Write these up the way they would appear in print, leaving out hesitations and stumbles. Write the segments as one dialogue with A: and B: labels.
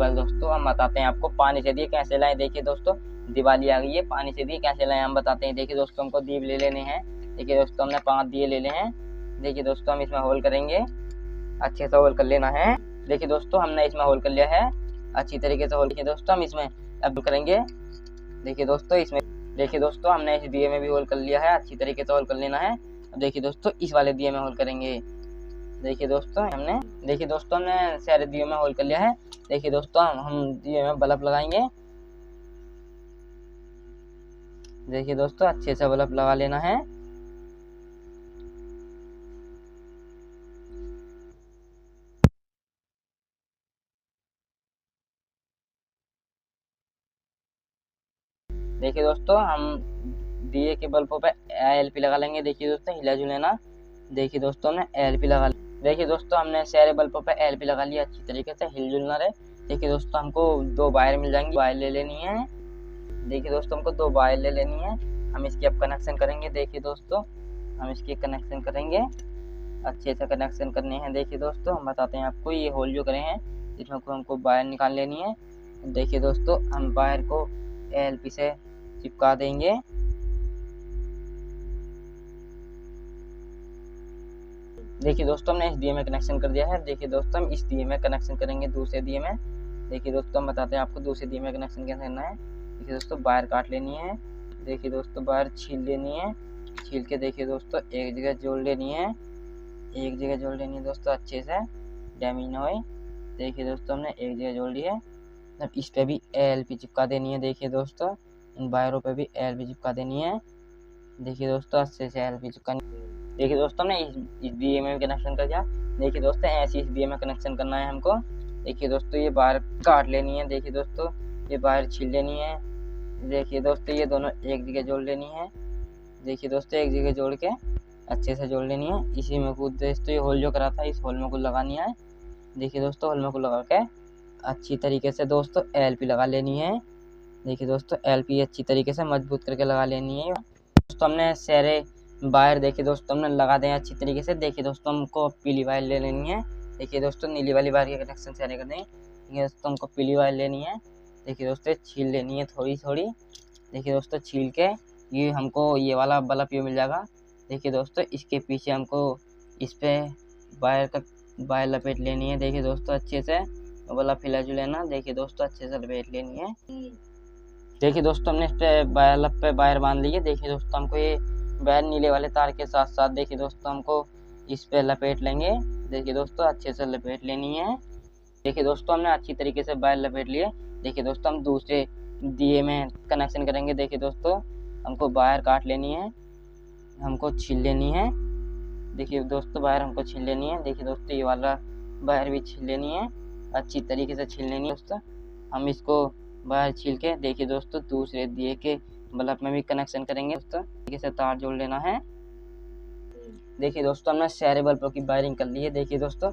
A: बस दोस्तों हम बताते हैं आपको पानी से दिए कैसे लाएं। देखिए दोस्तों दिवाली आ गई है, पानी से दिए कैसे लाएं हम बताते हैं। देखिए दोस्तों हमको दीप ले लेने हैं। देखिए दोस्तों हमने 5 दिए ले लेने हैं। देखिए दोस्तों हम इसमें होल करेंगे, अच्छे से होल कर लेना है। देखिए दोस्तों हमने इसमें होल कर लिया है अच्छी तरीके से होल। देखिए दोस्तों हम इसमें अब करेंगे। देखिए दोस्तों इसमें देखिए दोस्तों हमने इस दिए में भी होल कर लिया है, अच्छी तरीके से होल कर लेना है। अब देखिए दोस्तों इस वाले दिए में होल करेंगे। देखिए दोस्तों हमने सारे दिए में होल कर लिया है। देखिए दोस्तों हम दिए में बल्ब लगाएंगे। देखिए दोस्तों अच्छे से बल्ब लगा लेना है। देखिए दोस्तों हम दिए के बल्बों पे एलपी लगा लेंगे। देखिए दोस्तों हिला जुलेना। देखिए दोस्तों हमने एलपी लगा ली। देखिए दोस्तों हमने सारे बल्बों पे एलपी लगा लिया अच्छी तरीके से, हिल जुल ना रहे। देखिए दोस्तों हमको 2 वायर मिल जाएंगी, वायर ले लेनी है। देखिए दोस्तों हमको 2 वायर ले लेनी है। हम इसकी अब कनेक्शन करेंगे। देखिए दोस्तों हम इसकी कनेक्शन करेंगे, अच्छे से कनेक्शन करने हैं। देखिए दोस्तों हम बताते हैं आपको, ये होल जो करे हैं इसमें हमको वायर निकाल लेनी है। देखिए दोस्तों हम वायर को एलपी से चिपका देंगे। देखिए दोस्तों हमने इस दिए में कनेक्शन कर दिया है। देखिए दोस्तों हम इस दिए में कनेक्शन करेंगे दूसरे दिए में। देखिए दोस्तों हम बताते हैं आपको दूसरे दिए में कनेक्शन कैसे करना है। देखिए दोस्तों वायर काट लेनी है। देखिए दोस्तों वायर छील लेनी है। छील के देखिए दोस्तों एक जगह जोड़ लेनी है, एक जगह जोड़ लेनी है दोस्तों, अच्छे से डैमेज ना होए। देखिए दोस्तों हमने एक जगह जोड़ ली है। अब इस पे भी एलपी चिपका देनी है। देखिए दोस्तों इन वायरों पे भी एलपी चिपका देनी है। देखिए दोस्तों अच्छे से एलपी चिपकानी। देखिए दोस्तों हमने इस दिए में भी कनेक्शन कर दिया। देखिए दोस्तों ऐसे इस दिए में कनेक्शन करना है हमको। देखिए दोस्तों ये वायर काट लेनी है। देखिए दोस्तों ये वायर छील लेनी है। देखिए दोस्तों ये दोनों एक जगह जोड़ लेनी है। देखिए दोस्तों एक जगह जोड़ के अच्छे से जोड़ लेनी है। इसी में कुछ दोस्तों ये होल जो करा था इस होल में कुछ लगानी है। देखिए दोस्तों होल में कुछ लगा के अच्छी तरीके से दोस्तों एलपी लगा लेनी है। देखिए दोस्तों एलपी अच्छी तरीके से मजबूत करके लगा लेनी है। दोस्तों हमने सारे वायर देखिए दोस्तों हमने लगा दें अच्छी तरीके से। देखिए दोस्तों हमको पीली वायर ले लेनी है। देखिए दोस्तों नीली वाली वायर के कनेक्शन सारे कर दें। देखिए दोस्तों हमको पीली वायर लेनी है। देखिए दोस्तों छील लेनी है थोड़ी थोड़ी। देखिए दोस्तों छील के ये हमको ये वाला बल्ब ये मिल जाएगा। देखिए दोस्तों इसके पीछे हमको इस पे वायर लपेट लेनी है। देखिए दोस्तों अच्छे से बल्ब फिला जो लेना। देखिए दोस्तों अच्छे से लपेट लेनी है। देखिए दोस्तों हमने इस पे बल्ब पे वायर बांध ली है। देखिए दोस्तों हमको ये वायर नीले वाले तार के साथ साथ देखिए दोस्तों हमको इस पे लपेट लेंगे। देखिए दोस्तों अच्छे से लपेट लेनी है। देखिए दोस्तों हमने अच्छी तरीके से वायर लपेट लिए। देखिए दोस्तों हम दूसरे दिए में कनेक्शन करेंगे। देखिए दोस्तों हमको वायर काट लेनी है, हमको छील लेनी है। देखिए दोस्तों वायर हमको छील लेनी है। देखिए दोस्तों ये वाला वायर भी छील लेनी है, अच्छी तरीके से छील लेनी है दोस्तों। हम इसको वायर छील के देखिए दोस्तों दूसरे दिए के बल्ब में भी कनेक्शन करेंगे दोस्तों। तरीके से तार जोड़ लेना है। देखिए दोस्तों हमने सारे बल्बों की वायरिंग कर ली है। देखिए दोस्तों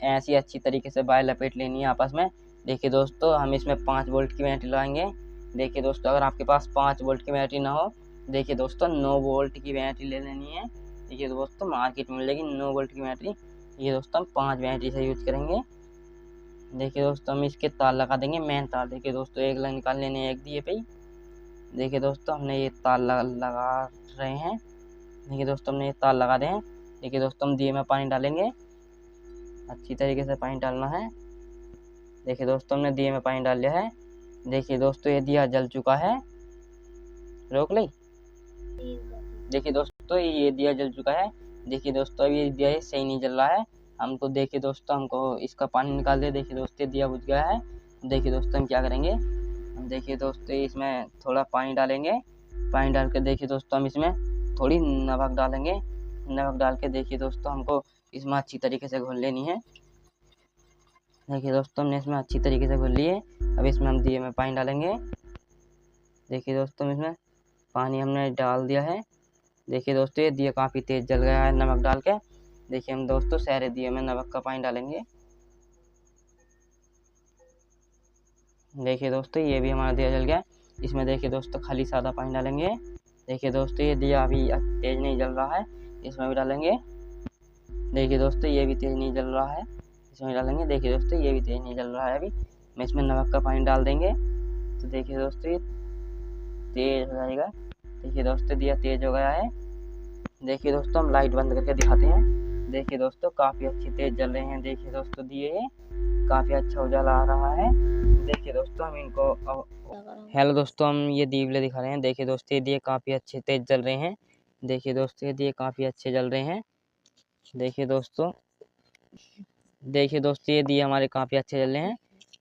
A: ऐसी अच्छी तरीके से वायर लपेट लेनी है आपस में। देखिए दोस्तों हम इसमें 5 वोल्ट की बैटरी लगाएंगे। देखिए दोस्तों अगर आपके पास 5 वोल्ट की बैटरी ना हो, देखिए दोस्तों 9 वोल्ट की बैटरी ले लेनी है। देखिए दोस्तों मार्केट में मिलेगी 9 वोल्ट की बैटरी। ये दोस्तों हम 5 बैटरी से यूज करेंगे। देखिए दोस्तों हम इसके तार लगा देंगे, मेन तार। देखिए दोस्तों एक लाइन निकाल लेने एक दिए पे ही। देखिए दोस्तों हमने ये तार लगा रहे हैं। देखिए दोस्तों हमने ये तार लगा दें। देखिए दोस्तों हम दिए में पानी डालेंगे, अच्छी तरीके से पानी डालना है। देखिए दोस्तों हमने दिए में पानी डाल लिया है। देखिए दोस्तों ये दिया जल चुका है। रोक ली। देखिए दोस्तों ये दिया जल चुका है। देखिए दोस्तों अभी ये दिया सही नहीं जल रहा है हमको। देखिए दोस्तों हमको इसका पानी निकाल दे। देखिए दोस्तों दिया बुझ गया है। देखिए दोस्तों हम क्या करेंगे, देखिए दोस्तों इसमें थोड़ा पानी डालेंगे। पानी डाल के देखिए दोस्तों हम इसमें थोड़ी नमक डालेंगे। नमक डाल के देखिए दोस्तों हमको इसमें अच्छी तरीके से घोल लेनी है। देखिए दोस्तों हमने इसमें अच्छी तरीके से घोल लिए। अब इसमें हम दिए में पानी डालेंगे। देखिए दोस्तों इसमें पानी हमने डाल दिया है। देखिए दोस्तों ये दिया काफ़ी तेज़ जल गया है नमक डाल के। देखिए हम दोस्तों सारे दिए में नमक का पानी डालेंगे। देखिए दोस्तों ये भी हमारा दिया जल गया। इसमें देखिए दोस्तों खाली सादा पानी डालेंगे। देखिए दोस्तों ये दिया अभी तेज़ नहीं जल रहा है, इसमें भी डालेंगे। देखिए दोस्तों ये भी तेज़ नहीं जल रहा है, इसमें डालेंगे। देखिए दोस्तों ये भी तेज़ नहीं जल रहा है अभी, मैं इसमें नमक का पानी डाल देंगे तो देखिए दोस्तों ये तेज हो जाएगा। देखिए दोस्तों दिया तेज हो गया है। देखिए दोस्तों हम लाइट बंद करके दिखाते हैं। देखिए दोस्तों काफ़ी अच्छी तेज जल रहे हैं। देखिए दोस्तों दिए काफ़ी अच्छा उजाला आ रहा है। देखिए दोस्तों हम इनको हेलो दोस्तों हम ये दीवले दिखा रहे हैं। देखिए दोस्तों ये दिए काफ़ी अच्छे तेज जल रहे हैं। देखिए दोस्तों ये दिए काफ़ी अच्छे जल रहे हैं। देखिए दोस्तों ये दिए हमारे काफ़ी अच्छे जल रहे हैं।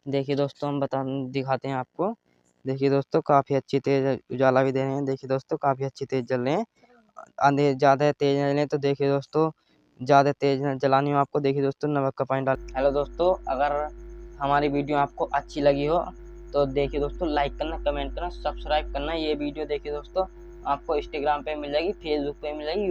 A: देखिए दोस्तों हम दिखाते हैं आपको। देखिए दोस्तों काफ़ी अच्छी तेज उजाला भी दे रहे हैं। देखिए दोस्तों काफ़ी अच्छी तेज जल रहे हैं। अंधेर ज़्यादा तेज न जलें तो देखिए दोस्तों ज़्यादा तेज न जलानी हो आपको। देखिए दोस्तों नमक का पानी डाल। हेलो दोस्तों अगर हमारी वीडियो आपको अच्छी लगी हो तो देखिए दोस्तों लाइक करना, कमेंट करना, सब्सक्राइब करना। ये वीडियो देखिए दोस्तों आपको इंस्टाग्राम पे मिल जाएगी, फेसबुक पे मिल जाएगी।